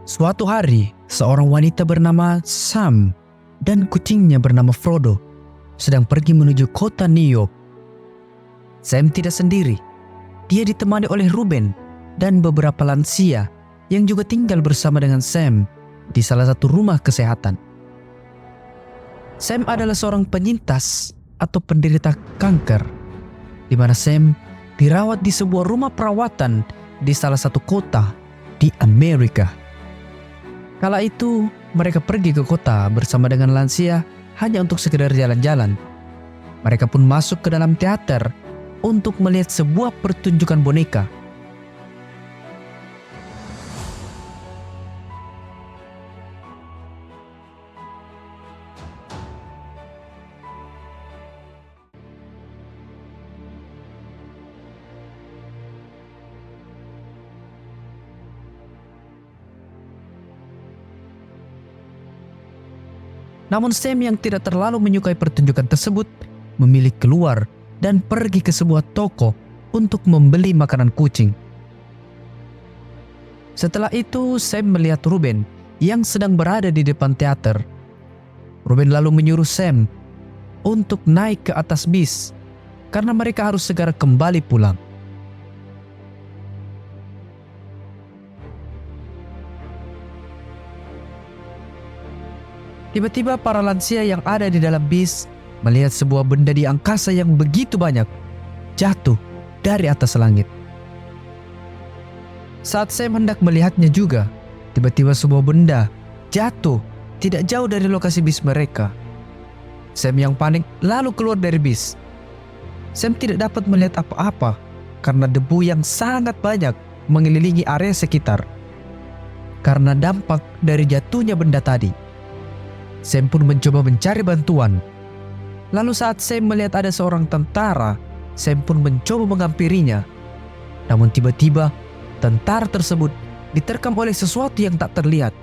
Suatu hari, seorang wanita bernama Sam dan kucingnya bernama Frodo sedang pergi menuju kota New York. Sam tidak sendiri. Dia ditemani oleh Ruben dan beberapa lansia yang juga tinggal bersama dengan Sam di salah satu rumah kesehatan. Sam adalah seorang penyintas atau penderita kanker, di mana Sam dirawat di sebuah rumah perawatan di salah satu kota di Amerika. Kala itu, mereka pergi ke kota bersama dengan lansia hanya untuk sekedar jalan-jalan. Mereka pun masuk ke dalam teater untuk melihat sebuah pertunjukan boneka. Namun Sam yang tidak terlalu menyukai pertunjukan tersebut memilih keluar dan pergi ke sebuah toko untuk membeli makanan kucing. Setelah itu Sam melihat Ruben yang sedang berada di depan teater. Ruben lalu menyuruh Sam untuk naik ke atas bis karena mereka harus segera kembali pulang. Tiba-tiba para lansia yang ada di dalam bis melihat sebuah benda di angkasa yang begitu banyak jatuh dari atas langit. Saat Sam hendak melihatnya juga, tiba-tiba sebuah benda jatuh tidak jauh dari lokasi bis mereka. Sam yang panik lalu keluar dari bis. Sam tidak dapat melihat apa-apa karena debu yang sangat banyak mengelilingi area sekitar karena dampak dari jatuhnya benda tadi. Sam pun mencoba mencari bantuan. Lalu saat Sam melihat ada seorang tentara, Sam pun mencoba menghampirinya. Namun tiba-tiba tentara tersebut diterkam oleh sesuatu yang tak terlihat.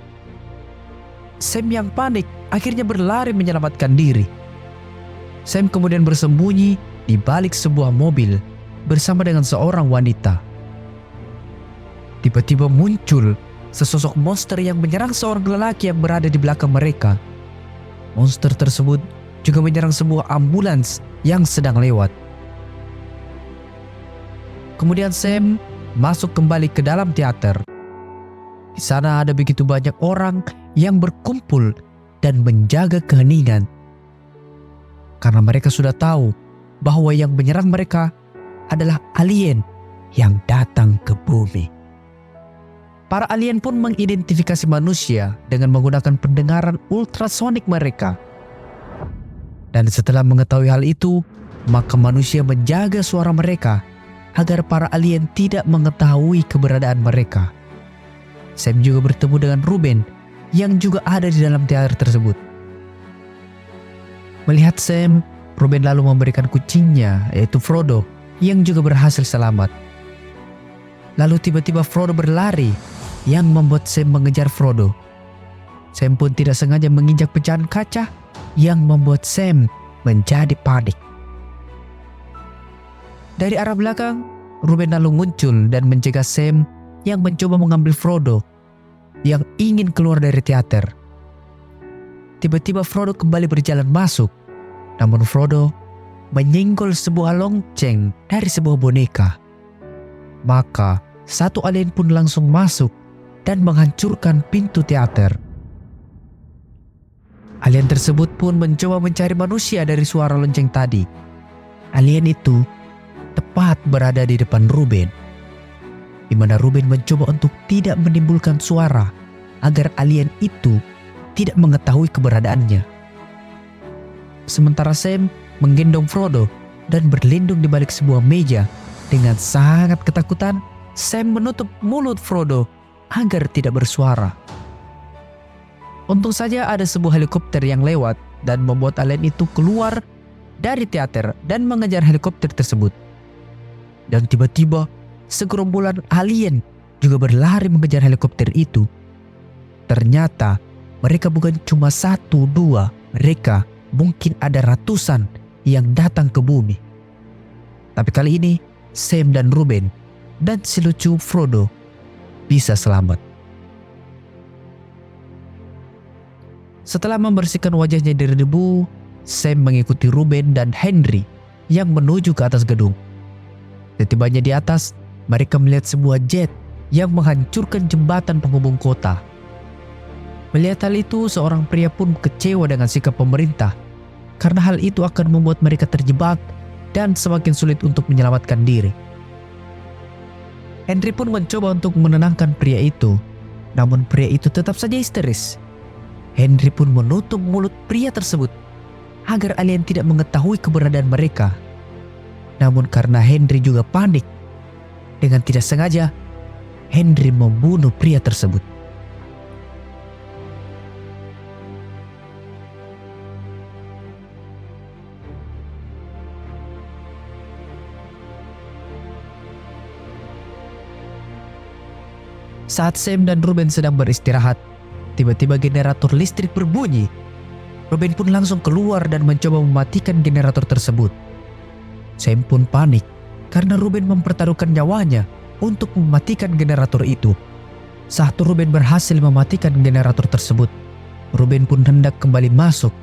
Sam yang panik akhirnya berlari menyelamatkan diri. Sam kemudian bersembunyi di balik sebuah mobil bersama dengan seorang wanita. Tiba-tiba muncul sesosok monster yang menyerang seorang lelaki yang berada di belakang mereka. Monster tersebut juga menyerang sebuah ambulans yang sedang lewat. Kemudian Sam masuk kembali ke dalam teater. Di sana ada begitu banyak orang yang berkumpul dan menjaga keheningan. Karena mereka sudah tahu bahwa yang menyerang mereka adalah alien yang datang ke bumi. Para alien pun mengidentifikasi manusia dengan menggunakan pendengaran ultrasonik mereka. Dan setelah mengetahui hal itu, maka manusia menjaga suara mereka agar para alien tidak mengetahui keberadaan mereka. Sam juga bertemu dengan Ruben yang juga ada di dalam teater tersebut. Melihat Sam, Ruben lalu memberikan kucingnya yaitu Frodo yang juga berhasil selamat. Lalu tiba-tiba Frodo berlari yang membuat Sam mengejar Frodo. Sam pun tidak sengaja menginjak pecahan kaca yang membuat Sam menjadi panik. Dari arah belakang, Ruben lalu muncul dan mencegah Sam yang mencoba mengambil Frodo yang ingin keluar dari teater. Tiba-tiba Frodo kembali berjalan masuk, namun Frodo menyenggol sebuah lonceng dari sebuah boneka. Maka satu alien pun langsung masuk dan menghancurkan pintu teater. Alien tersebut pun mencoba mencari manusia dari suara lonceng tadi. Alien itu tepat berada di depan Ruben, di mana Ruben mencoba untuk tidak menimbulkan suara agar alien itu tidak mengetahui keberadaannya. Sementara Sam menggendong Frodo dan berlindung di balik sebuah meja. Dengan sangat ketakutan, Sam menutup mulut Frodo agar tidak bersuara. Untung saja ada sebuah helikopter yang lewat dan membuat alien itu keluar dari teater dan mengejar helikopter tersebut. Dan tiba-tiba segerombolan alien juga berlari mengejar helikopter itu. Ternyata mereka bukan cuma satu dua, mereka mungkin ada ratusan yang datang ke bumi. Tapi kali ini Sam dan Ruben dan si lucu Frodo bisa selamat. Setelah membersihkan wajahnya dari debu, Sam mengikuti Ruben dan Henry yang menuju ke atas gedung. Setibanya di atas, mereka melihat sebuah jet yang menghancurkan jembatan penghubung kota. Melihat hal itu, seorang pria pun kecewa dengan sikap pemerintah karena hal itu akan membuat mereka terjebak dan semakin sulit untuk menyelamatkan diri. Henry pun mencoba untuk menenangkan pria itu, namun pria itu tetap saja histeris. Henry pun menutup mulut pria tersebut agar alien tidak mengetahui keberadaan mereka. Namun karena Henry juga panik, dengan tidak sengaja Henry membunuh pria tersebut. Saat Sam dan Ruben sedang beristirahat, tiba-tiba generator listrik berbunyi. Ruben pun langsung keluar dan mencoba mematikan generator tersebut. Sam pun panik karena Ruben mempertaruhkan nyawanya untuk mematikan generator itu. Saat Ruben berhasil mematikan generator tersebut, Ruben pun hendak kembali masuk,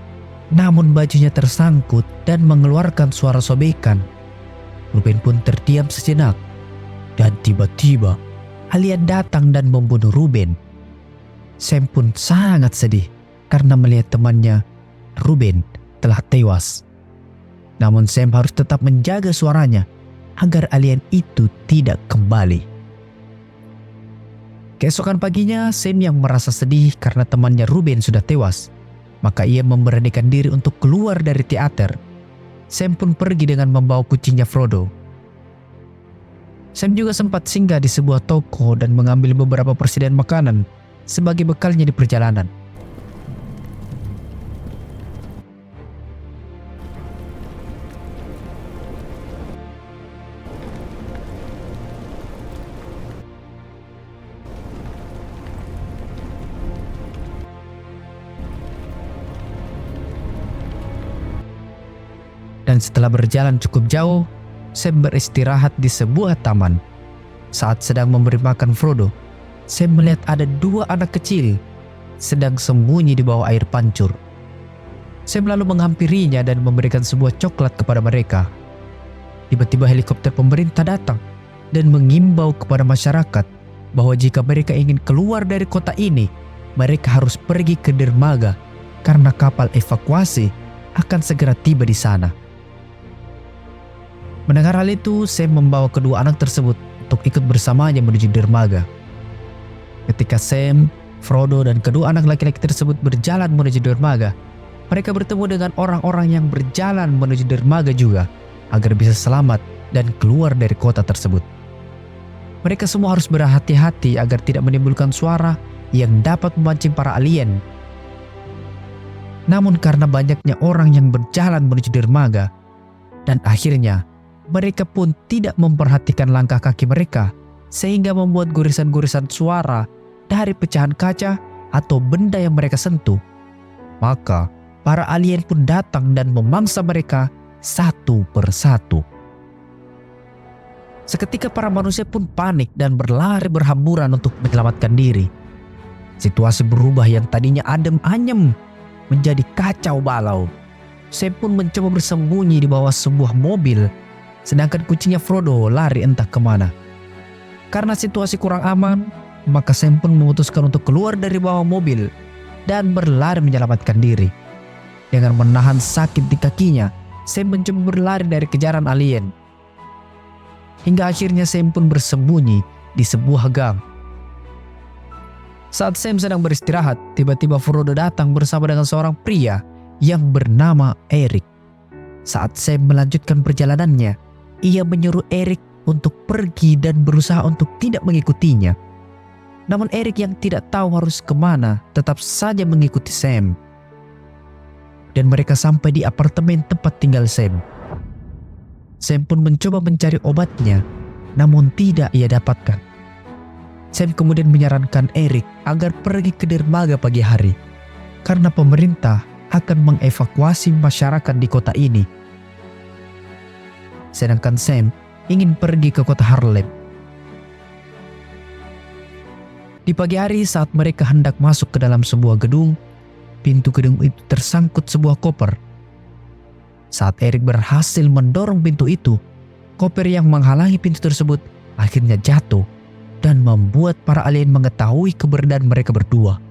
namun bajunya tersangkut dan mengeluarkan suara sobekan. Ruben pun terdiam sejenak, dan tiba-tiba alien datang dan membunuh Ruben. Sam pun sangat sedih karena melihat temannya, Ruben, telah tewas. Namun Sam harus tetap menjaga suaranya agar alien itu tidak kembali. Keesokan paginya, Sam yang merasa sedih karena temannya Ruben sudah tewas, maka ia memberanikan diri untuk keluar dari teater. Sam pun pergi dengan membawa kucingnya Frodo. Sam juga sempat singgah di sebuah toko dan mengambil beberapa persediaan makanan sebagai bekalnya di perjalanan. Dan setelah berjalan cukup jauh, Sam beristirahat di sebuah taman. Saat sedang memberi makan Frodo, Sam melihat ada dua anak kecil sedang sembunyi di bawah air pancur. Sam lalu menghampirinya dan memberikan sebuah coklat kepada mereka. Tiba-tiba helikopter pemerintah datang dan mengimbau kepada masyarakat bahwa jika mereka ingin keluar dari kota ini, mereka harus pergi ke dermaga karena kapal evakuasi akan segera tiba di sana. Mendengar hal itu, Sam membawa kedua anak tersebut untuk ikut bersamanya menuju dermaga. Ketika Sam, Frodo, dan kedua anak laki-laki tersebut berjalan menuju dermaga, mereka bertemu dengan orang-orang yang berjalan menuju dermaga juga agar bisa selamat dan keluar dari kota tersebut. Mereka semua harus berhati-hati agar tidak menimbulkan suara yang dapat memancing para alien. Namun karena banyaknya orang yang berjalan menuju dermaga, dan akhirnya mereka pun tidak memperhatikan langkah kaki mereka, sehingga membuat gurisan-gurisan suara dari pecahan kaca atau benda yang mereka sentuh. Maka para alien pun datang dan memangsa mereka satu persatu. Seketika para manusia pun panik dan berlari berhamburan untuk menyelamatkan diri. Situasi berubah, yang tadinya adem ayem menjadi kacau balau. Sam pun mencoba bersembunyi di bawah sebuah mobil, sedangkan kucingnya Frodo lari entah kemana. Karena situasi kurang aman, maka Sam pun memutuskan untuk keluar dari bawah mobil dan berlari menyelamatkan diri. Dengan menahan sakit di kakinya, Sam mencoba berlari dari kejaran alien. Hingga akhirnya Sam pun bersembunyi di sebuah gang. Saat Sam sedang beristirahat, tiba-tiba Frodo datang bersama dengan seorang pria yang bernama Eric. Saat Sam melanjutkan perjalanannya, ia menyuruh Eric untuk pergi dan berusaha untuk tidak mengikutinya. Namun Eric yang tidak tahu harus kemana tetap saja mengikuti Sam. Dan mereka sampai di apartemen tempat tinggal Sam. Sam pun mencoba mencari obatnya, namun tidak ia dapatkan. Sam kemudian menyarankan Eric agar pergi ke dermaga pagi hari, karena pemerintah akan mengevakuasi masyarakat di kota ini. Sedangkan Sam ingin pergi ke kota Harlem. Di pagi hari saat mereka hendak masuk ke dalam sebuah gedung, pintu gedung itu tersangkut sebuah koper. Saat Erik berhasil mendorong pintu itu, koper yang menghalangi pintu tersebut akhirnya jatuh dan membuat para alien mengetahui keberadaan mereka berdua.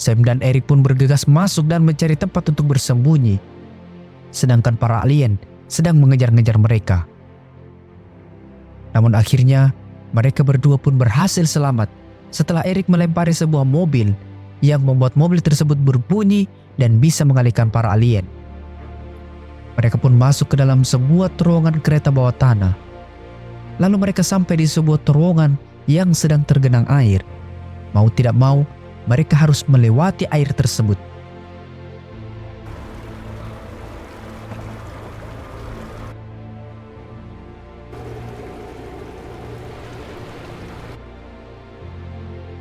Sam dan Erik pun bergegas masuk dan mencari tempat untuk bersembunyi, sedangkan para alien sedang mengejar-ngejar mereka. Namun akhirnya mereka berdua pun berhasil selamat setelah Erik melempari sebuah mobil yang membuat mobil tersebut berbunyi dan bisa mengalihkan para alien. Mereka pun masuk ke dalam sebuah terowongan kereta bawah tanah. Lalu mereka sampai di sebuah terowongan yang sedang tergenang air. Mau tidak mau, mereka harus melewati air tersebut.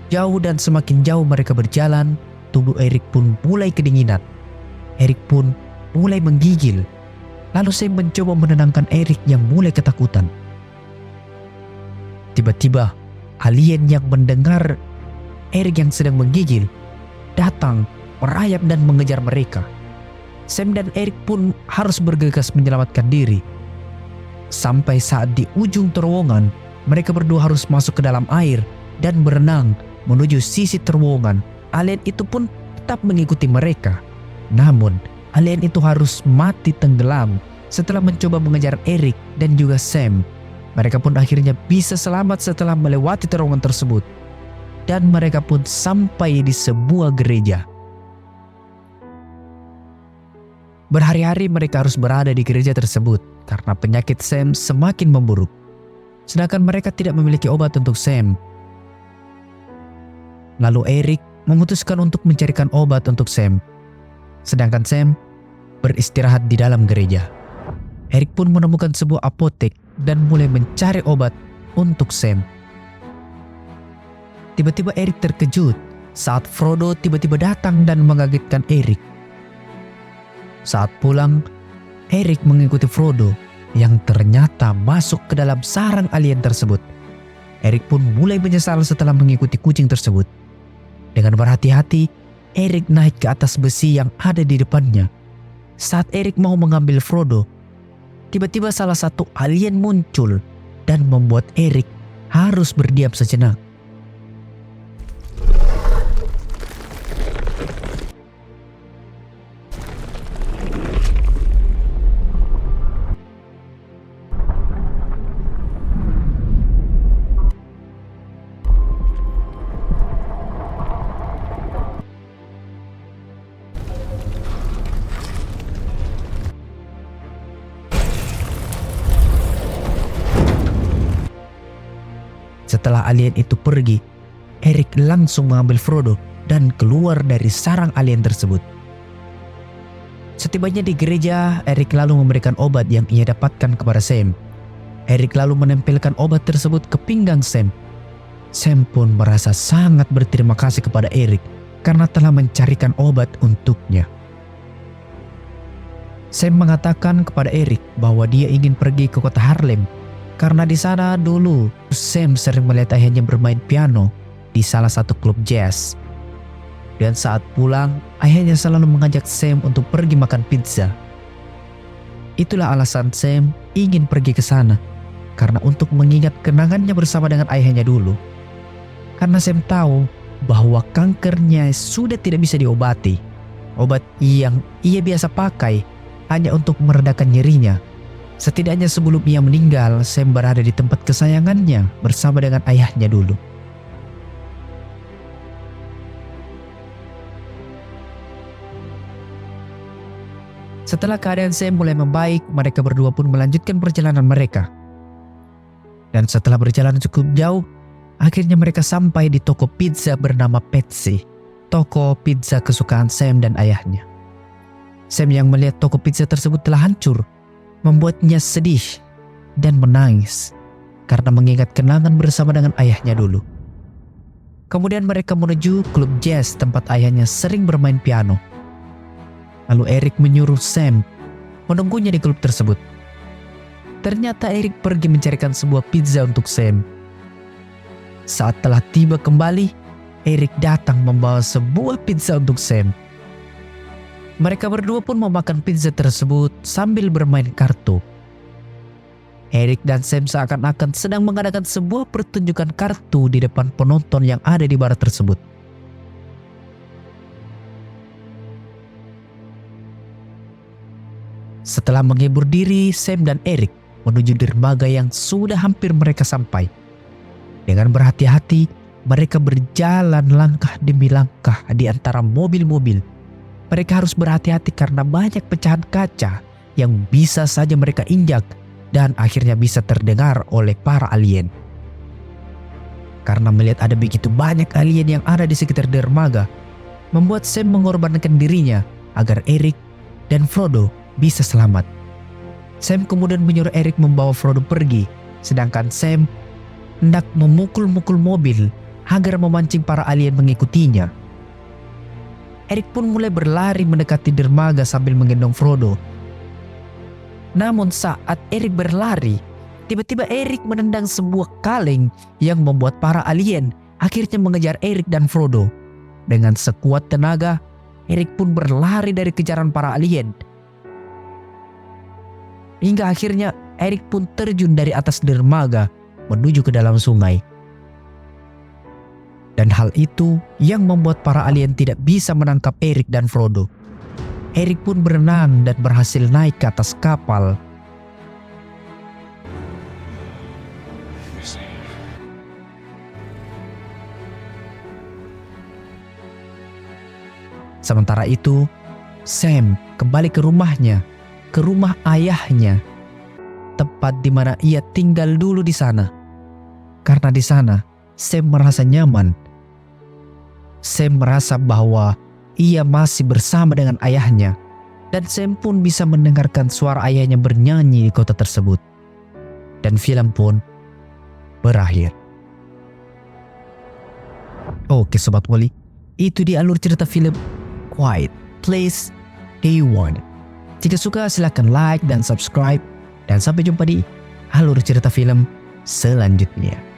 Jauh dan semakin jauh mereka berjalan, tubuh Erik pun mulai kedinginan. Erik pun mulai menggigil. Lalu Sam mencoba menenangkan Erik yang mulai ketakutan. Tiba-tiba, alien yang mendengar Erik yang sedang menggigil datang, merayap dan mengejar mereka. Sam dan Erik pun harus bergegas menyelamatkan diri. Sampai saat di ujung terowongan, mereka berdua harus masuk ke dalam air dan berenang menuju sisi terowongan. Alien itu pun tetap mengikuti mereka. Namun, alien itu harus mati tenggelam setelah mencoba mengejar Erik dan juga Sam. Mereka pun akhirnya bisa selamat setelah melewati terowongan tersebut. Dan mereka pun sampai di sebuah gereja. Berhari-hari mereka harus berada di gereja tersebut karena penyakit Sam semakin memburuk. Sedangkan mereka tidak memiliki obat untuk Sam. Lalu Erik memutuskan untuk mencarikan obat untuk Sam. Sedangkan Sam beristirahat di dalam gereja. Erik pun menemukan sebuah apotek dan mulai mencari obat untuk Sam. Tiba-tiba Erik terkejut saat Frodo tiba-tiba datang dan mengagetkan Erik. Saat pulang, Erik mengikuti Frodo yang ternyata masuk ke dalam sarang alien tersebut. Erik pun mulai menyesal setelah mengikuti kucing tersebut. Dengan berhati-hati, Erik naik ke atas besi yang ada di depannya. Saat Erik mau mengambil Frodo, tiba-tiba salah satu alien muncul dan membuat Erik harus berdiam sejenak. Setelah alien itu pergi, Erik langsung mengambil Frodo dan keluar dari sarang alien tersebut. Setibanya di gereja, Erik lalu memberikan obat yang ia dapatkan kepada Sam. Erik lalu menempelkan obat tersebut ke pinggang Sam. Sam pun merasa sangat berterima kasih kepada Erik karena telah mencarikan obat untuknya. Sam mengatakan kepada Erik bahwa dia ingin pergi ke kota Harlem karena di sana dulu Sam sering melihat ayahnya bermain piano di salah satu klub jazz. Dan saat pulang, ayahnya selalu mengajak Sam untuk pergi makan pizza. Itulah alasan Sam ingin pergi ke sana, karena untuk mengingat kenangannya bersama dengan ayahnya dulu. Karena Sam tahu bahwa kankernya sudah tidak bisa diobati. Obat yang ia biasa pakai hanya untuk meredakan nyerinya. Setidaknya sebelum ia meninggal, Sam berada di tempat kesayangannya bersama dengan ayahnya dulu. Setelah keadaan Sam mulai membaik, mereka berdua pun melanjutkan perjalanan mereka. Dan setelah berjalan cukup jauh, akhirnya mereka sampai di toko pizza bernama Petsy, toko pizza kesukaan Sam dan ayahnya. Sam yang melihat toko pizza tersebut telah hancur, membuatnya sedih dan menangis karena mengingat kenangan bersama dengan ayahnya dulu. Kemudian mereka menuju klub jazz tempat ayahnya sering bermain piano. Lalu Erik menyuruh Sam menunggunya di klub tersebut. Ternyata Erik pergi mencarikan sebuah pizza untuk Sam. Saat telah tiba kembali, Eric datang membawa sebuah pizza untuk Sam. Mereka berdua pun memakan pizza tersebut sambil bermain kartu. Eric dan Sam seakan-akan sedang mengadakan sebuah pertunjukan kartu di depan penonton yang ada di bar tersebut. Setelah menghibur diri, Sam dan Eric menuju dermaga yang sudah hampir mereka sampai. Dengan berhati-hati, mereka berjalan langkah demi langkah di antara mobil-mobil. Mereka harus berhati-hati karena banyak pecahan kaca yang bisa saja mereka injak dan akhirnya bisa terdengar oleh para alien. Karena melihat ada begitu banyak alien yang ada di sekitar dermaga, membuat Sam mengorbankan dirinya agar Eric dan Frodo bisa selamat. Sam kemudian menyuruh Eric membawa Frodo pergi, sedangkan Sam hendak memukul-mukul mobil agar memancing para alien mengikutinya. Eric pun mulai berlari mendekati dermaga sambil menggendong Frodo. Namun saat Eric berlari, tiba-tiba Eric menendang sebuah kaleng yang membuat para alien akhirnya mengejar Eric dan Frodo. Dengan sekuat tenaga, Eric pun berlari dari kejaran para alien. Hingga akhirnya Eric pun terjun dari atas dermaga menuju ke dalam sungai. Dan hal itu yang membuat para alien tidak bisa menangkap Eric dan Frodo. Eric pun berenang dan berhasil naik ke atas kapal. Sementara itu, Sam kembali ke rumahnya, ke rumah ayahnya, tempat di mana ia tinggal dulu di sana. Karena di sana, Sam merasa nyaman. Sam merasa bahwa ia masih bersama dengan ayahnya, dan Sam pun bisa mendengarkan suara ayahnya bernyanyi di kota tersebut. Dan film pun berakhir. Oke Sobat Wali, itu dia alur cerita film Quiet Place Day One. Jika suka silahkan like dan subscribe, dan sampai jumpa di alur cerita film selanjutnya.